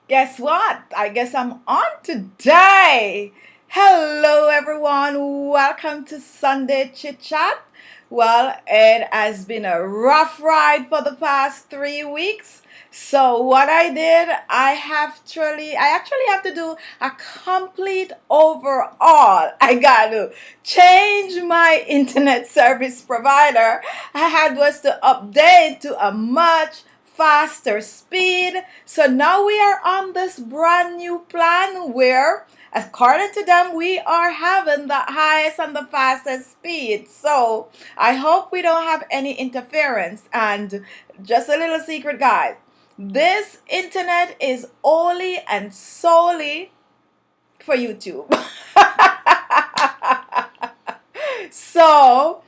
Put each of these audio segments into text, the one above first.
Guess what? I guess I'm on today. Hello, everyone. Welcome to Sunday Chit Chat. Well, it has been a rough ride for the past 3 weeks. So, what I did, I actually have to do a complete overhaul. I got to change my internet service provider. I had was to update to a much faster speed. So now we are on this brand new plan where, according to them, we are having the highest and the fastest speed. So I hope we don't have any interference. And just a little secret, guys, this internet is only and solely for YouTube. So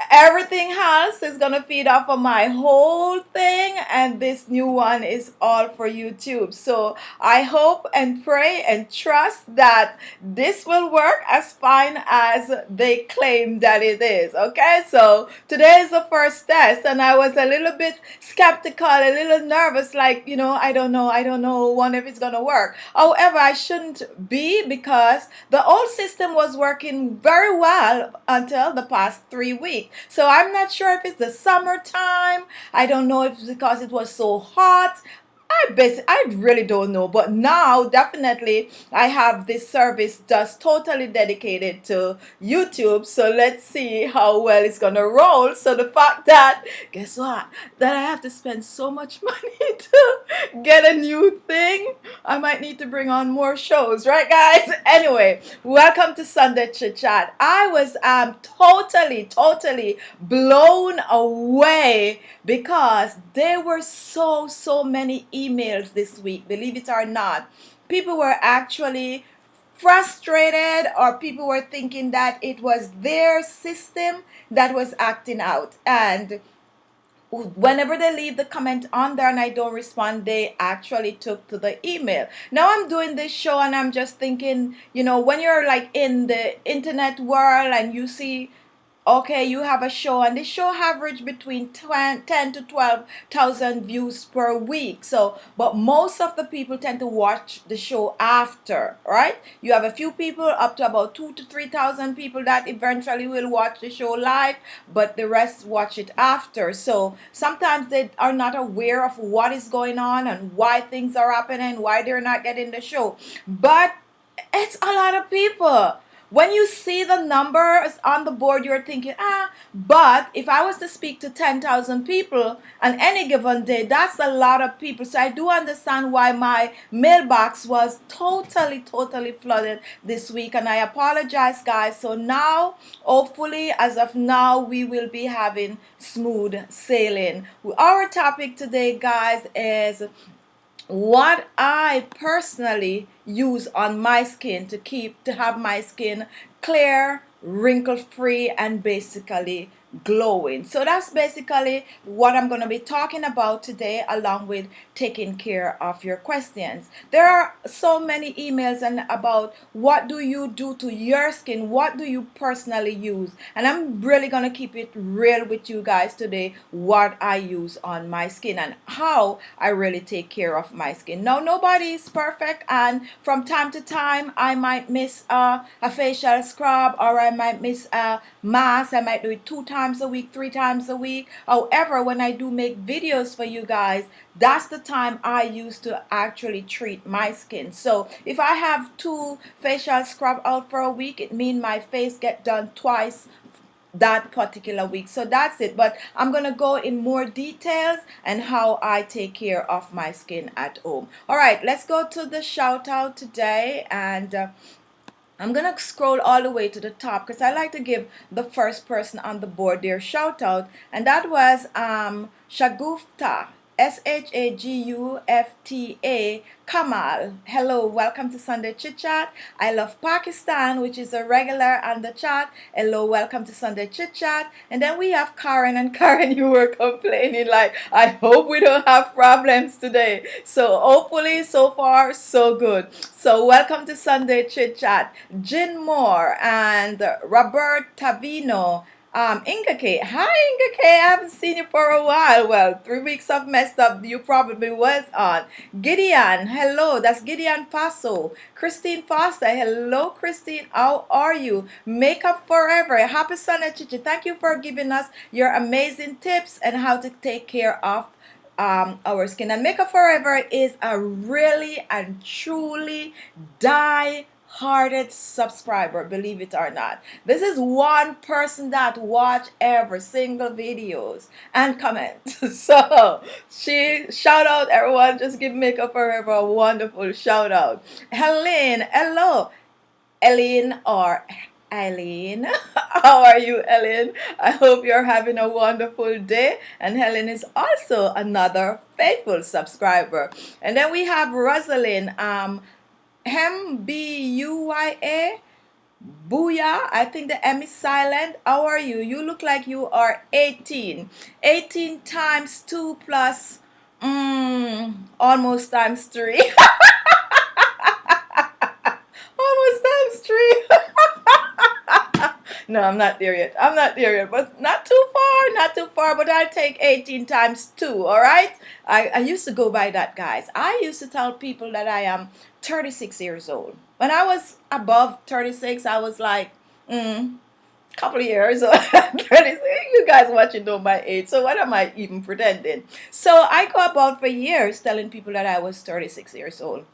everything else is gonna feed off of my whole thing, and this new one is all for YouTube. So I hope and pray and trust that this will work as fine as they claim that it is. Okay, so today is the first test, and I was a little bit skeptical, a little nervous, like, I don't know, wonder if it's gonna work. However, I shouldn't be, because the old system was working very well until the past 3 weeks. So I'm not sure if it's the summertime. I don't know if it's because it was so hot. I really don't know, but now definitely I have this service just totally dedicated to YouTube. So let's see how well it's gonna roll. So the fact that, guess what, that I have to spend so much money to get a new thing, I might need to bring on more shows, right, guys? Anyway, welcome to Sunday Chit Chat. I was totally blown away because there were so many emails this week. Believe it or not, people were actually frustrated, or people were thinking that it was their system that was acting out, and whenever they leave the comment on there and I don't respond, they actually took to the email. Now I'm doing this show and I'm just thinking, when you're like in the internet world and you see, okay, you have a show, and this show average between 10 to 12,000 views per week. So, but most of the people tend to watch the show after, right? You have a few people, up to about 2 to 3,000 people, that eventually will watch the show live, but the rest watch it after. So sometimes they are not aware of what is going on and why things are happening, why they're not getting the show. But it's a lot of people. When you see the numbers on the board, you're thinking, but if I was to speak to 10,000 people on any given day, that's a lot of people. So I do understand why my mailbox was totally flooded this week. And I apologize, guys. So now, hopefully, as of now, we will be having smooth sailing. Our topic today, guys, is what I personally use on my skin to have my skin clear, wrinkle free, and basically glowing. So that's basically what I'm going to be talking about today, along with taking care of your questions. There are so many emails and about what do you do to your skin, what do you personally use, and I'm really going to keep it real with you guys today, what I use on my skin and how I really take care of my skin. Now, nobody is perfect, and from time to time I might miss a facial scrub, or I might miss a mask. I might do it 2 times a week, 3 times a week. However, when I do make videos for you guys, that's the time I use to actually treat my skin. So if I have 2 facial scrub out for a week, it means my face get done twice that particular week. So that's it. But I'm gonna go in more details and how I take care of my skin at home. All right, let's go to the shout out today, and I'm gonna scroll all the way to the top because I like to give the first person on the board their shout out, and that was Shagufta, Shagufta Kamal. Hello, welcome to Sunday Chit Chat. I love Pakistan, which is a regular on the chat. Hello, welcome to Sunday Chit Chat. And then we have Karen, and Karen, you were complaining like, I hope we don't have problems today. So hopefully, so far, so good. So welcome to Sunday Chit Chat. Jin Moore and Robert Tavino. Inga K. Hi, Inga K. I haven't seen you for a while. Well, 3 weeks of messed up. You probably was on. Gideon. Hello. That's Gideon Faso. Christine Foster. Hello, Christine. How are you? Makeup Forever. Happy Sunday, Chichi. Thank you for giving us your amazing tips and how to take care of our skin. And Makeup Forever is a really and truly die-hearted subscriber, believe it or not. This is one person that watch every single videos and comment. So she shout out everyone, just give Makeup Forever a wonderful shout out. Helene, hello. Eileen or Eileen. How are you, Ellen? I hope you're having a wonderful day. And Helen is also another faithful subscriber. And then we have Rosalind, MBUYA. Booyah. I think the M is silent. How are you? You look like you are 18. 18 times 2 plus almost times 3. Almost times 3. No, I'm not there yet. I'm not there yet, but not too far, not too far. But I'll take 18 times 2, all right? I used to go by that, guys. I used to tell people that I am 36 years old. When I was above 36, I was like, couple of years. 36. You guys watching know my age, so what am I even pretending? So I go about for years telling people that I was 36 years old.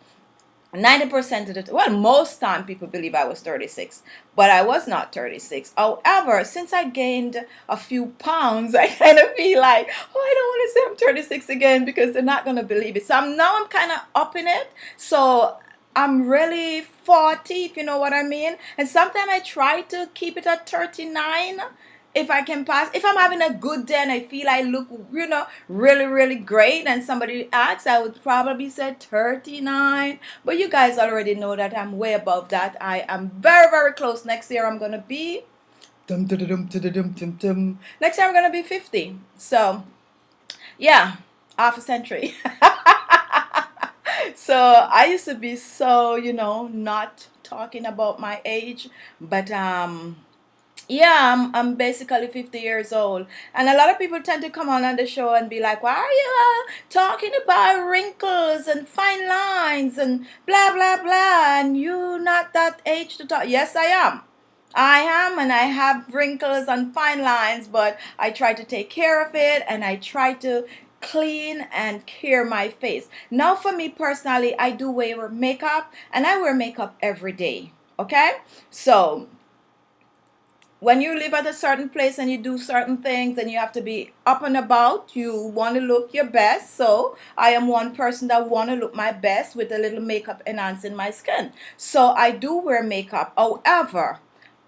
90% of the well, most time people believe I was 36, but I was not 36. However, since I gained a few pounds, I kind of feel like, oh, I don't want to say I'm 36 again because they're not gonna believe it. So I'm kind of upping it. So I'm really 40, if you know what I mean. And sometimes I try to keep it at 39 if I can pass. If I'm having a good day and I feel I look, really, really great, and somebody asks, I would probably say 39. But you guys already know that I'm way above that. I am very, very close. Next year I'm going to be, next year I'm going to be 50. So, yeah, half a century. So I used to be so, not talking about my age, but yeah, I'm basically 50 years old. And a lot of people tend to come on the show and be like, why are you talking about wrinkles and fine lines and blah, blah, blah, and you not that age to talk? Yes, I am. I am, and I have wrinkles and fine lines, but I try to take care of it and I try to clean and care my face. Now, for me personally, I do wear makeup and I wear makeup every day. Okay? So, when you live at a certain place and you do certain things and you have to be up and about, you want to look your best. So I am one person that want to look my best with a little makeup enhancing my skin. So I do wear makeup. However,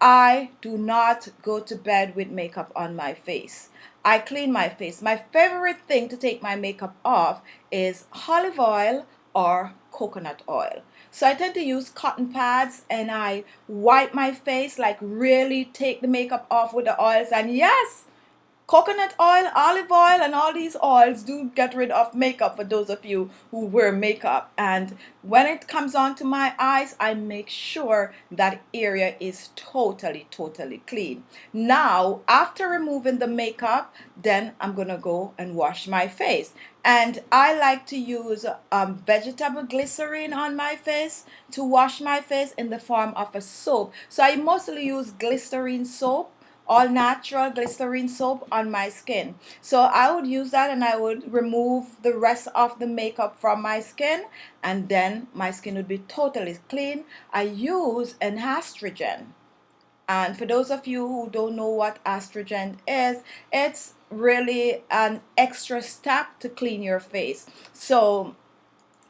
I do not go to bed with makeup on my face. I clean my face. My favorite thing to take my makeup off is olive oil or coconut oil. So I tend to use cotton pads and I wipe my face, like really take the makeup off with the oils. And yes, coconut oil, olive oil, and all these oils do get rid of makeup for those of you who wear makeup. And when it comes onto my eyes, I make sure that area is totally, totally clean. Now, after removing the makeup, then I'm gonna go and wash my face. And I like to use vegetable glycerin on my face to wash my face in the form of a soap. So I mostly use glycerin soap, all natural glycerin soap on my skin. So I would use that and I would remove the rest of the makeup from my skin, and then my skin would be totally clean. I use an astringent. And for those of you who don't know what astringent is, it's really an extra step to clean your face. So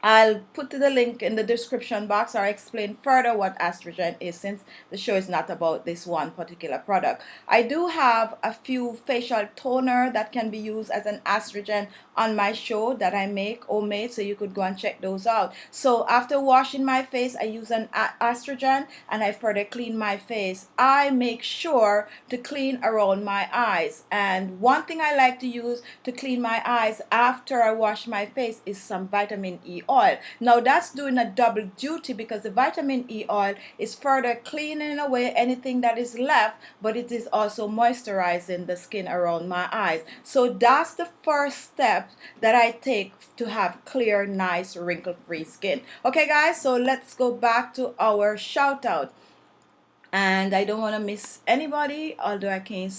I'll put the link in the description box or explain further what astringent is, since the show is not about this one particular product. I do have a few facial toner that can be used as an astringent on my show that I make homemade, so you could go and check those out. So after washing my face, I use an astringent and I further clean my face. I make sure to clean around my eyes, and one thing I like to use to clean my eyes after I wash my face is some vitamin E oil. oil. Now that's doing a double duty because the vitamin E oil is further cleaning away anything that is left, but it is also moisturizing the skin around my eyes. So that's the first step that I take to have clear, nice, wrinkle-free skin. Okay, guys, so let's go back to our shout out. And I don't want to miss anybody, although I can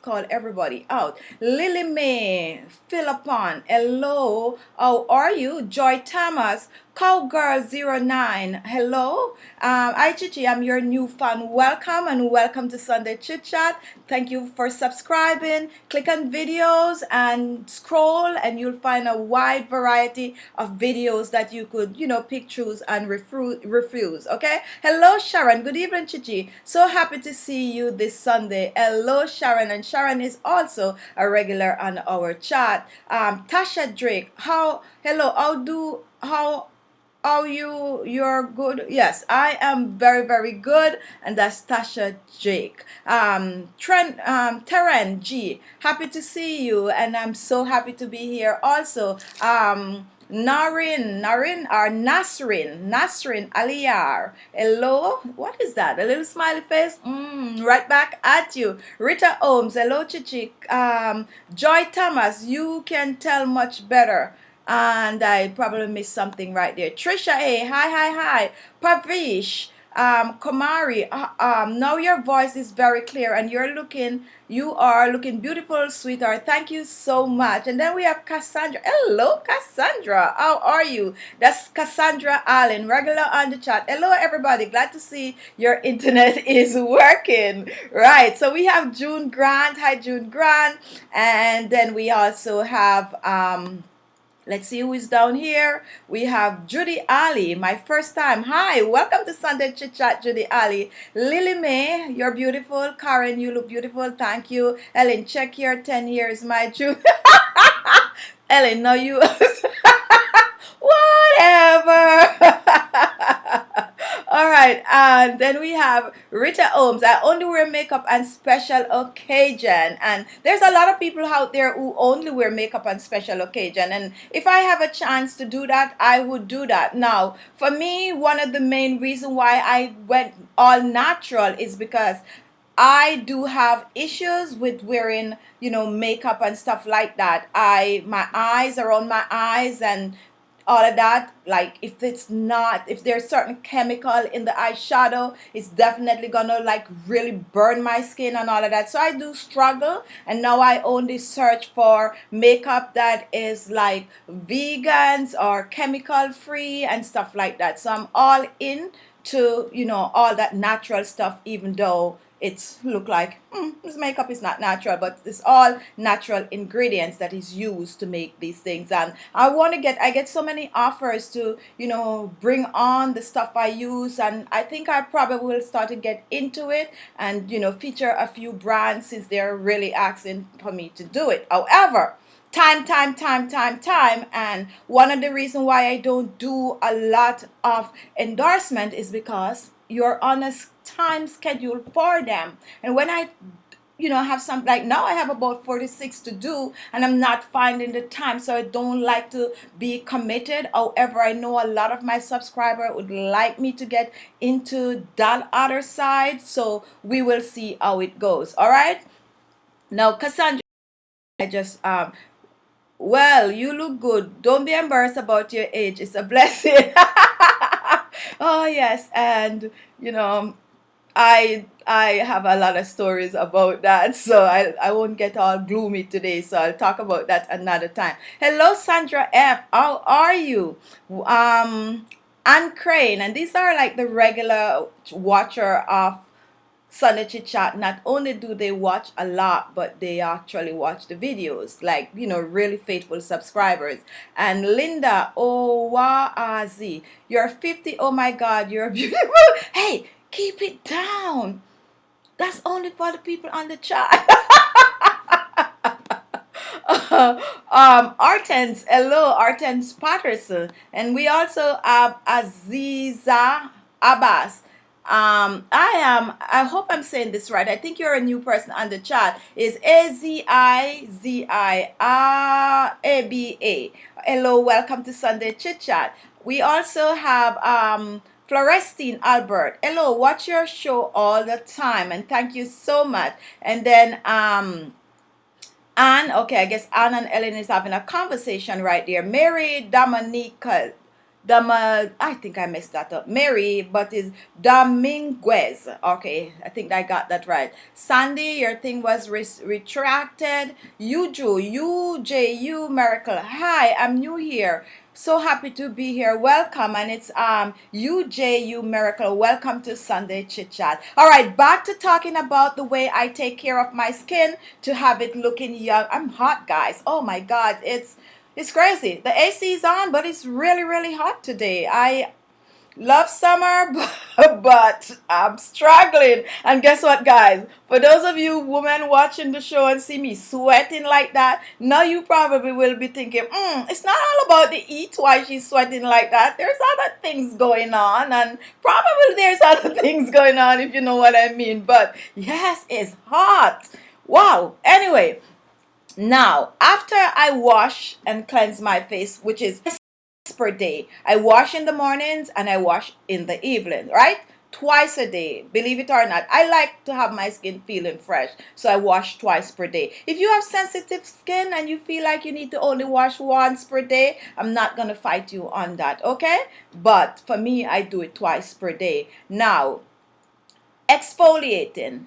call everybody out. Lily Mae, Philippon, hello, how are you? Joy Thomas, Cowgirl09, hello. Hi Chichi, I'm your new fan. Welcome and welcome to Sunday Chit Chat. Thank you for subscribing. Click on videos and scroll and you'll find a wide variety of videos that you could, pick, choose and refuse. Okay. Hello Sharon. Good evening Chichi. So happy to see you this Sunday. Hello Sharon. And Sharon is also a regular on our chat. Tasha Drake. How you're good? Yes, I am very, very good. And that's Tasha Jake. Terran G, happy to see you. And I'm so happy to be here also. Nasrin Aliyar. Hello, what is that? A little smiley face? Right back at you. Rita Ohms, hello Chichi. Joy Thomas, you can tell much better. And I probably missed something right there. Trisha A, hi. Pavish, Komari, now your voice is very clear and you are looking beautiful, sweetheart. Thank you so much. And then we have Cassandra. Hello, Cassandra. How are you? That's Cassandra Allen, regular on the chat. Hello, everybody. Glad to see your internet is working. Right. So we have June Grant. Hi, June Grant. And then we also have, let's see who is down here. We have Judy Ali, my first time. Hi, welcome to Sunday Chit Chat, Judy Ali. Lily Mae, you're beautiful. Karen, you look beautiful. Thank you. Ellen, check your 10 years, my Jude. Ellen, no, you. Whatever. All right, and then we have Rita Ohms. I only wear makeup on special occasion, and there's a lot of people out there who only wear makeup on special occasion. And if I have a chance to do that, I would do that. Now, for me, one of the main reasons why I went all natural is because I do have issues with wearing, makeup and stuff like that. My eyes, around my eyes and all of that, like if there's certain chemical in the eyeshadow, it's definitely gonna like really burn my skin and all of that. So I do struggle, and now I only search for makeup that is like vegans or chemical free and stuff like that. So I'm all in to all that natural stuff, even though it's look like this makeup is not natural, but it's all natural ingredients that is used to make these things. And I get so many offers to bring on the stuff I use, and I think I probably will start to get into it and feature a few brands since they're really asking for me to do it. However, time. And one of the reasons why I don't do a lot of endorsement is because you're on a time schedule for them. And when I have some, like now I have about 46 to do and I'm not finding the time, so I don't like to be committed. However, I know a lot of my subscribers would like me to get into that other side, so we will see how it goes. All right, now Cassandra, I just well, you look good. Don't be embarrassed about your age. It's a blessing. Oh yes, and I have a lot of stories about that, so I won't get all gloomy today. So I'll talk about that another time. Hello, Sandra F. How are you? Ann Crane, and these are like the regular watcher of Sunday Chit Chat. Not only do they watch a lot, but they actually watch the videos, like really faithful subscribers. And Linda Owazi, you're 50. Oh my God, you're beautiful. Hey, keep it down. That's only for the people on the chat. Artens, hello, Artens Patterson, and we also have Aziza Abbas. I hope I'm saying this right. I think you're a new person on the chat. Is Azizabba. Hello, welcome to Sunday Chit Chat. We also have Florestine Albert. Hello, watch your show all the time, and thank you so much. And then Anne, okay, I guess Anne and Ellen is having a conversation right there. Mary Dominica, I think I messed that up. Mary, but is Dominguez. Okay, I think I got that right. Sandy, your thing was retracted. UJU Miracle. Hi, I'm new here. So happy to be here. Welcome, and it's UJU Miracle. Welcome to Sunday Chit Chat. All right, back to talking about the way I take care of my skin to have it looking young. I'm hot, guys. Oh my God, it's crazy. The AC is on, but it's really really hot today. I love summer, but I'm struggling. And guess what, guys? For those of you women watching the show and see me sweating like that, now you probably will be thinking, it's not all about the heat why she's sweating like that. There's other things going on, and probably there's other things going on, if you know what I mean. But yes, it's hot. Wow. Anyway, now, after I wash and cleanse my face, which is per day, I wash in the mornings and I wash in the evening, right? Twice a day, believe it or not. I like to have my skin feeling fresh, so I wash twice per day. If you have sensitive skin and you feel like you need to only wash once per day, I'm not gonna fight you on that, okay? But for me, I do it twice per day. Now, exfoliating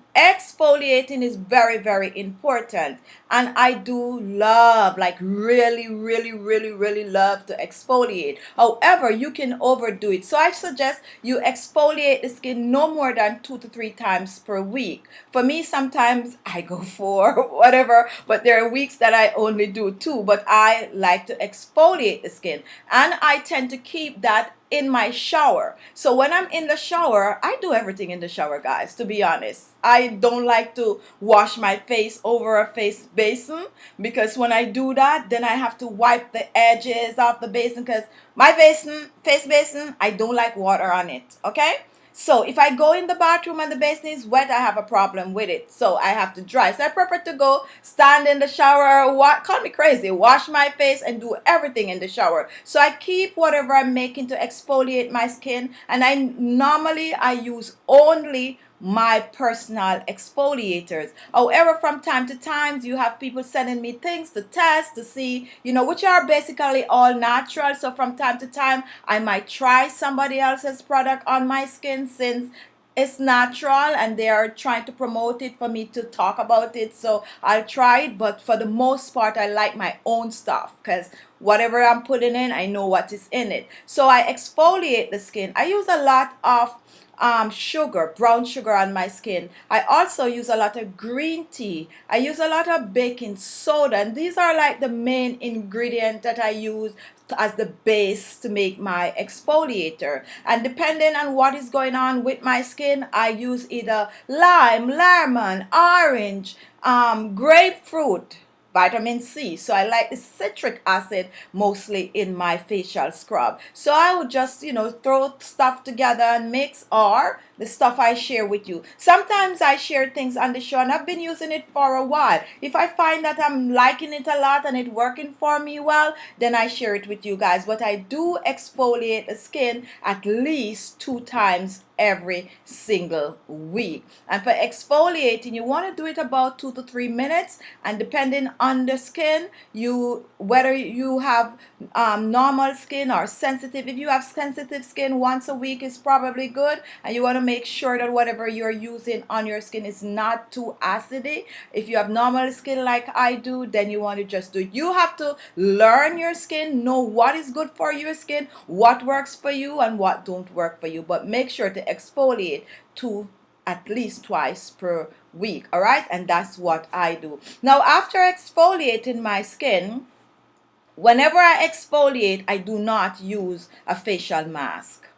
is very very important, and I do love, like really really really really love to exfoliate. However, you can overdo it, so I suggest you exfoliate the skin no more than 2 to 3 times per week. For me, sometimes I go for whatever, but there are weeks that I only do 2, but I like to exfoliate the skin, and I tend to keep that in my shower. So when I'm in the shower, I do everything in the shower, guys, to be honest. I don't like to wash my face over a face basin, because when I do that, then I have to wipe the edges of the basin, because my face basin, I don't like water on it, okay? So if I go in the bathroom and the basin is wet, I have a problem with it. So I have to dry. So I prefer to go stand in the shower, call me crazy, wash my face and do everything in the shower. So I keep whatever I'm making to exfoliate my skin. And I use only my personal exfoliators. However, from time to time, you have people sending me things to test to see, which are basically all natural. So from time to time, I might try somebody else's product on my skin, since it's natural and they are trying to promote it for me to talk about it. So I'll try it, but for the most part, I like my own stuff, because whatever I'm putting in, I know what is in it. So I exfoliate the skin. I use a lot of sugar, brown sugar on my skin. I also use a lot of green tea. I use a lot of baking soda, and these are like the main ingredient that I use as the base to make my exfoliator. And depending on what is going on with my skin, I use either lime, lemon, orange, grapefruit, vitamin C. So I like the citric acid mostly in my facial scrub. So I would just, throw stuff together and mix, or the stuff I share with you. Sometimes I share things on the show and I've been using it for a while. If I find that I'm liking it a lot and it's working for me well, then I share it with you guys. But I do exfoliate the skin at least 2 times every single week. And for exfoliating, you want to do it about 2 to 3 minutes, and depending on the skin, whether you have normal skin or sensitive. If you have sensitive skin, once a week is probably good, and you want to make sure that whatever you're using on your skin is not too acidy. If you have normal skin like I do, then you want to just do it. You have to learn your skin, know what is good for your skin, what works for you and what don't work for you, but make sure to exfoliate at least twice per week. All right, and that's what I do. Now, after exfoliating my skin, whenever I exfoliate, I do not use a facial mask.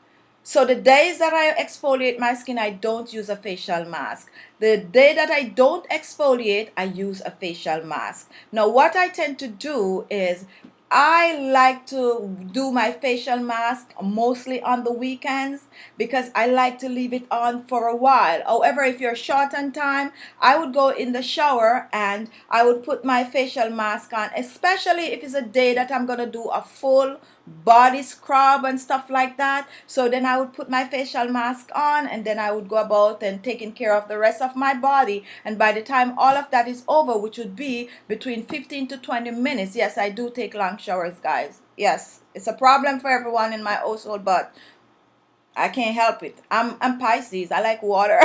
So the days that I exfoliate my skin, I don't use a facial mask. The day that I don't exfoliate, I use a facial mask. Now, what I tend to do is I like to do my facial mask mostly on the weekends, because I like to leave it on for a while. However, if you're short on time, I would go in the shower and I would put my facial mask on, especially if it's a day that I'm going to do a full body scrub and stuff like that. So then I would put my facial mask on, and then I would go about and taking care of the rest of my body. And by the time all of that is over, which would be between 15 to 20 minutes, yes, I do take long showers, guys. Yes, it's a problem for everyone in my household, but I can't help it. I'm Pisces. I like water.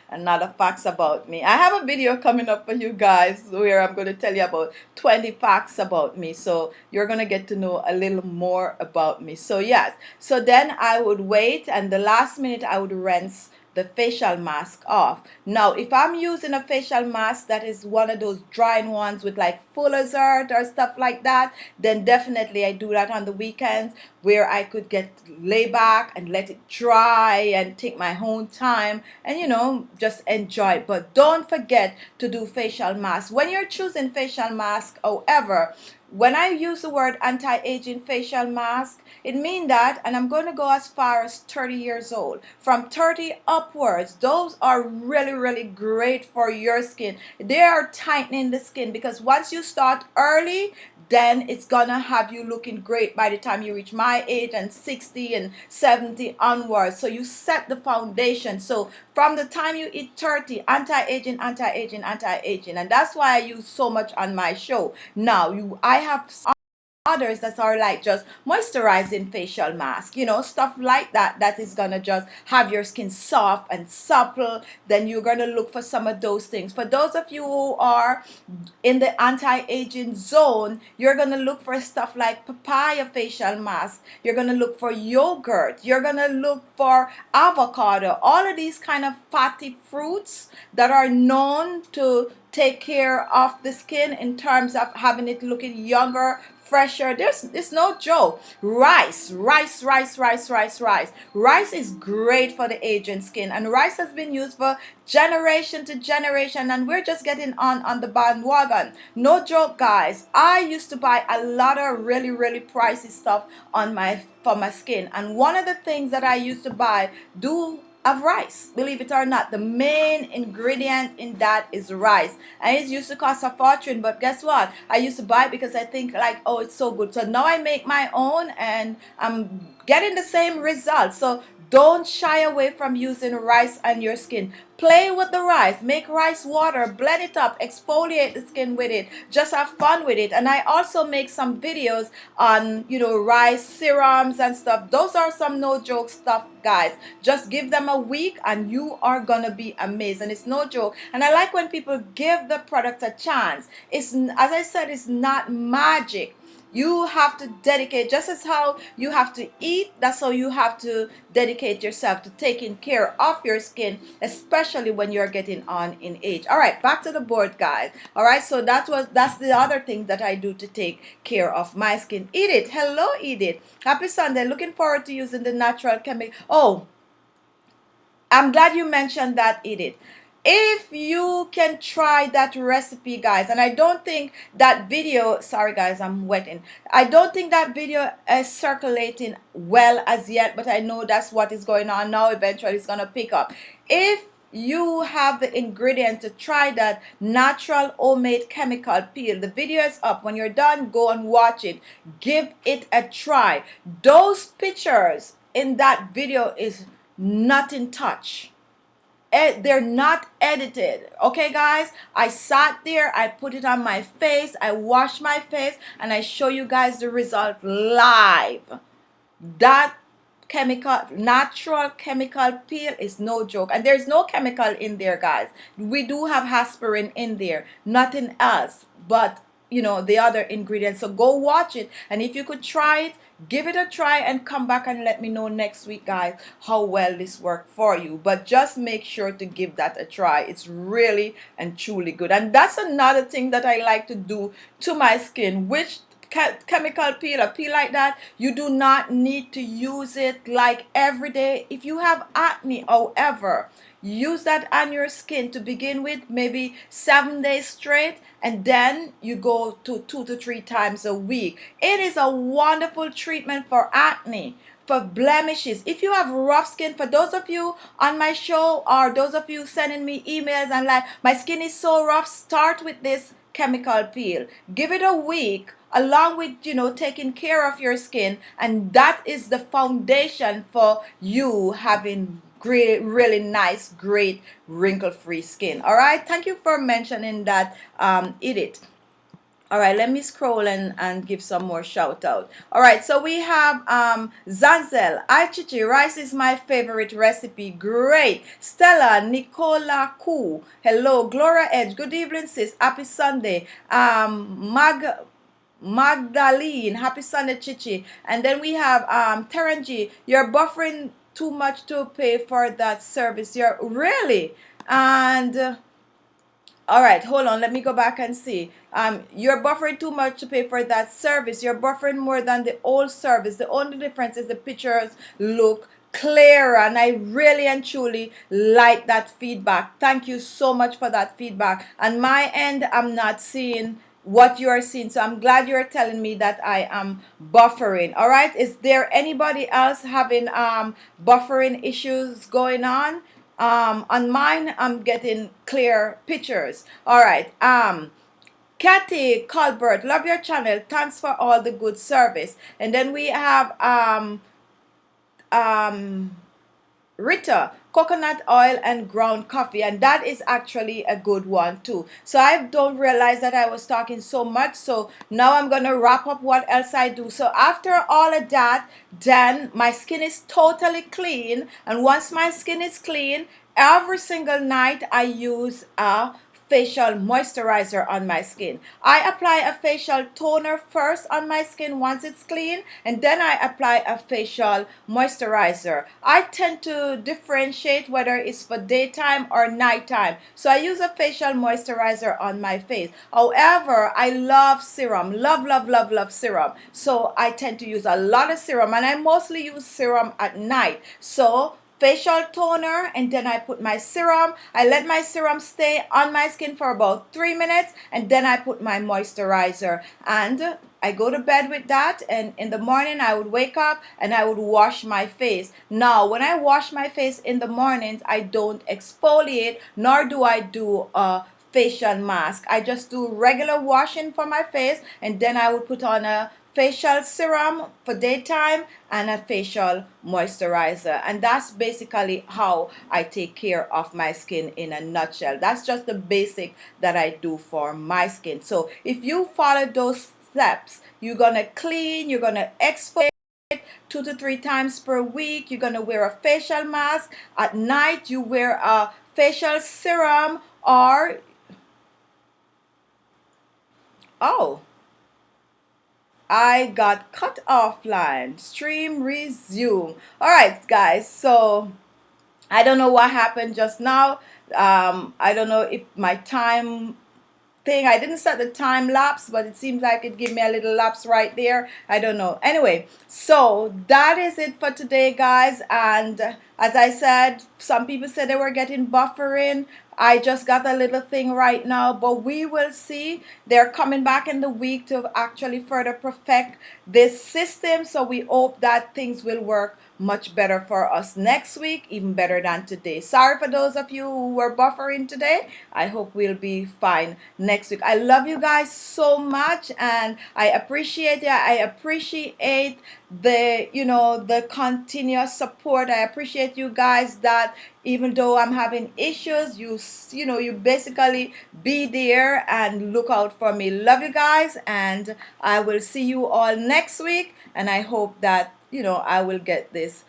Another facts about me. I have a video coming up for you guys where I'm going to tell you about 20 facts about me. So you're going to get to know a little more about me. So yes. So then I would wait, and the last minute I would rinse the facial mask off. Now, if I'm using a facial mask that is one of those drying ones with like Fuller's Earth or stuff like that, then definitely I do that on the weekends, where I could get lay back and let it dry and take my own time and just enjoy it. But don't forget to do facial mask when you're choosing facial mask. However, when I use the word anti-aging facial mask, it means that, and I'm going to go as far as 30 years old. From 30 upwards, those are really, really great for your skin. They are tightening the skin, because once you start early, then it's gonna have you looking great by the time you reach my age and 60 and 70 onwards. So you set the foundation. So from the time you hit 30, anti-aging, anti-aging, anti-aging. And that's why I use so much on my show. Now, I have others that are like just moisturizing facial mask, stuff like that, that is gonna just have your skin soft and supple. Then you're gonna look for some of those things. For those of you who are in the anti-aging zone, you're gonna look for stuff like papaya facial mask, you're gonna look for yogurt, you're gonna look for avocado, all of these kind of fatty fruits that are known to take care of the skin in terms of having it looking younger, fresher. It's no joke. Rice is great for the aging skin, and rice has been used for generation to generation, and we're just getting on the bandwagon. No joke, guys. I used to buy a lot of really, really pricey stuff for my skin, and one of the things that I used to buy of rice. Believe it or not, the main ingredient in that is rice. And it used to cost a fortune, but guess what? I used to buy it because I think like, oh, it's so good. So now I make my own, and I'm getting the same results. So don't shy away from using rice on your skin. Play with the rice. Make rice water. Blend it up. Exfoliate the skin with it. Just have fun with it. And I also make some videos on, rice serums and stuff. Those are some no joke stuff, guys. Just give them a week and you are gonna be amazed. And it's no joke. And I like when people give the product a chance. It's, as I said, it's not magic. You have to dedicate, just as how you have to eat, that's how you have to dedicate yourself to taking care of your skin, especially when you're getting on in age. All right, back to the board, guys. All right, so that's the other thing that I do to take care of my skin. Edith, hello, Edith. Happy Sunday. Looking forward to using the natural chemical. Oh, I'm glad you mentioned that, Edith. If you can try that recipe, guys, and I don't think that video, sorry guys, I'm wetting. I don't think that video is circulating well as yet, but I know that's what is going on now. Eventually it's going to pick up. If you have the ingredients to try that natural homemade chemical peel, the video is up. When you're done, go and watch it. Give it a try. Those pictures in that video is not in touch. They're not edited. Okay, guys, I sat there, I put it on my face, I washed my face, and I show you guys the result live. That natural chemical peel is no joke, and there's no chemical in there, guys. We do have aspirin in there, nothing else but the other ingredients. So go watch it, and if you could try it, give it a try and come back and let me know next week, guys, how well this worked for you. But just make sure to give that a try. It's really and truly good. And that's another thing that I like to do to my skin, which chemical peel, a peel like that, you do not need to use it like every day. If you have acne, however, use that on your skin to begin with, maybe 7 days straight, and then you go to 2 to 3 times a week. It is a wonderful treatment for acne, for blemishes. If you have rough skin, for those of you on my show or those of you sending me emails and like, my skin is so rough, start with this chemical peel. Give it a week along with, taking care of your skin. And that is the foundation for you having great, really nice, great wrinkle-free skin. All right. Thank you for mentioning that. Eat it. All right, let me scroll and give some more shout out. All right, so we have Zanzel. Hi Chichi, rice is my favorite recipe. Great. Stella, Nicola Koo. Hello, Gloria Edge. Good evening, sis. Happy Sunday. Magdalene. Happy Sunday, Chichi. And then we have Teranji. You're buffering too much to pay for that service. You're really and. All right, hold on. Let me go back and see. You're buffering too much to pay for that service. You're buffering more than the old service. The only difference is the pictures look clearer, and I really and truly like that feedback. Thank you so much for that feedback. On my end, I'm not seeing what you are seeing, so I'm glad you're telling me that I am buffering. All right, is there anybody else having buffering issues going on mine? I'm getting clear pictures. All right. Kathy Colbert, love your channel. Thanks for all the good service. And then we have um Rita, coconut oil and ground coffee, and that is actually a good one too. So I don't realize that I was talking so much, so now I'm gonna wrap up what else I do. So after all of that, then my skin is totally clean, and once my skin is clean, every single night I use a facial moisturizer on my skin. I apply a facial toner first on my skin once it's clean, and then I apply a facial moisturizer. I tend to differentiate whether it's for daytime or nighttime, so I use a facial moisturizer on my face. However, I love serum, love, love, love, love serum, so I tend to use a lot of serum, and I mostly use serum at night. So facial toner, and then I put my serum. I let my serum stay on my skin for about 3 minutes, and then I put my moisturizer, and I go to bed with that. And in the morning I would wake up and I would wash my face. Now when I wash my face in the mornings, I don't exfoliate, nor do I do a facial mask. I just do regular washing for my face, and then I would put on a facial serum for daytime and a facial moisturizer. And that's basically how I take care of my skin in a nutshell. That's just the basic that I do for my skin. So if you follow those steps, you're gonna clean, you're gonna exfoliate 2 to 3 times per week. You're gonna wear a facial mask. At night you wear a facial serum, or oh, I got cut offline. Stream resume. All right, guys. So I don't know what happened just now. I don't know if my time thing, I didn't set the time lapse, but it seems like it gave me a little lapse right there. I don't know. Anyway, so that is it for today, guys. And as I said, some people said they were getting buffering. I just got a little thing right now, but we will see. They're coming back in the week to actually further perfect this system, so we hope that things will work much better for us next week, even better than today. Sorry for those of you who were buffering today. I hope we'll be fine next week. I love you guys so much, and I appreciate it. I appreciate the continuous support. I appreciate you guys that even though I'm having issues, you basically be there and look out for me. Love you guys, and I will see you all next week, and I hope that I will get this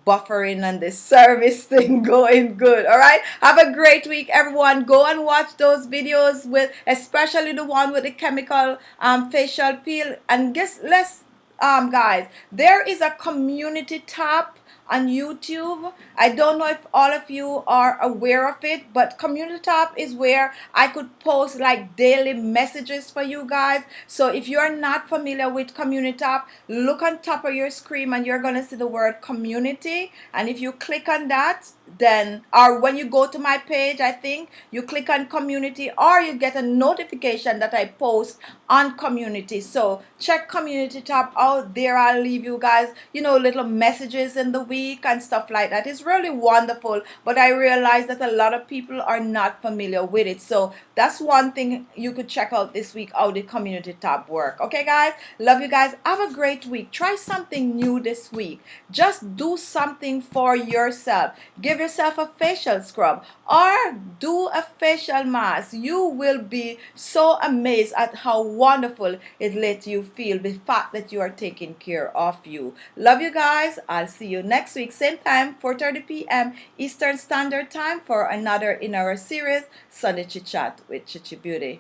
buffering and this service thing going good. All right, have a great week, everyone. Go and watch those videos, with especially the one with the chemical facial peel. And guys, there is a community tab on YouTube. I don't know if all of you are aware of it, but community tab is where I could post like daily messages for you guys. So if you're not familiar with community tab, look on top of your screen and you're gonna see the word community, and if you click on that, then, or when you go to my page, I think you click on community, or you get a notification that I post on community. So check community tab out there. I'll leave you guys, little messages in the week and stuff like that. It's really wonderful, but I realize that a lot of people are not familiar with it. So that's one thing you could check out this week, how the community tab work. Okay, guys, love you guys. Have a great week. Try something new this week. Just do something for yourself. Give yourself a facial scrub or do a facial mask. You will be so amazed at how wonderful it lets you feel, the fact that you are taking care of you. Love you guys. I'll see you next week, same time, 4:30 p.m. Eastern Standard Time, for another in our series, Sunday Chit Chat with Chichi Beauty.